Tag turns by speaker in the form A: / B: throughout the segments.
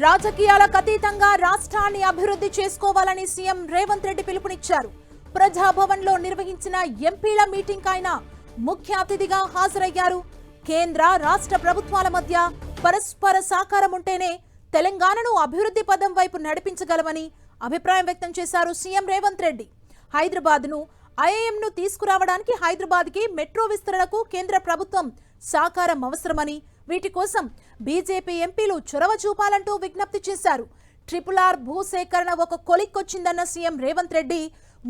A: రాజకీయాలకు అతీతంగా రాష్ట్రాన్ని అభివృద్ధి చేసుకోవాలని సీఎం రేవంత్ రెడ్డి పిలుపునిచ్చారు. ప్రజాభవన్లో నిర్వహించిన ఎంపీల మీటింగ్ ఆయన ముఖ్య అతిథిగా హాజరయ్యారు. కేంద్ర రాష్ట్ర ప్రభుత్వాల మధ్య పరస్పర సహకారం ఉంటేనే తెలంగాణను అభివృద్ధి పదం వైపు నడిపించగలమని అభిప్రాయం వ్యక్తం చేశారు సీఎం రేవంత్ రెడ్డి. హైదరాబాద్ను ఐఐఎంను తీసుకురావడానికి హైదరాబాద్కి మెట్రో విస్తరణకు కేంద్ర ప్రభుత్వం సహకారం అవసరమని, వీటి కోసం బీజేపీ ఎంపీలు చొరవ చూపాలంటూ విజ్ఞప్తి చేశారు. RRR భూసేకరణ ఒక కొలిక్కొచ్చిందన్న సీఎం రేవంత్ రెడ్డి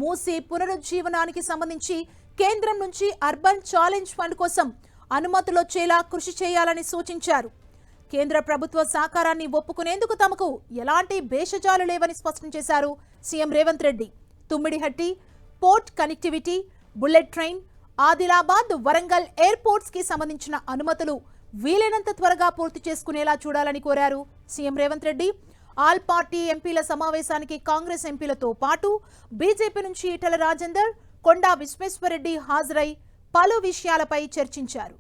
A: మూసీ పునరుజ్జీవనానికి సంబంధించి కేంద్రం నుంచి అర్బన్ ఛాలెంజ్ ఫండ్ కోసం అనుమతులొచ్చేలా కృషి చేయాలని సూచించారు. కేంద్ర ప్రభుత్వ సహకారాన్ని ఒప్పుకునేందుకు తమకు ఎలాంటి భేషజాలు లేవని స్పష్టం చేశారు CM Revanth Reddy. Tummidihatti port connectivity, bullet train, Adilabad, Warangal airports కి సంబంధించిన అనుమతులు వీలైనంత త్వరగా పూర్తి చేసుకునేలా చూడాలని కోరారు CM Revanth Reddy. All party ఎంపీల సమావేశానికి కాంగ్రెస్ ఎంపీలతో పాటు బీజేపీ నుంచి ఈటెల రాజేందర్, కొండా విశ్వేశ్వరరెడ్డి హాజరై పలు విషయాలపై చర్చించారు.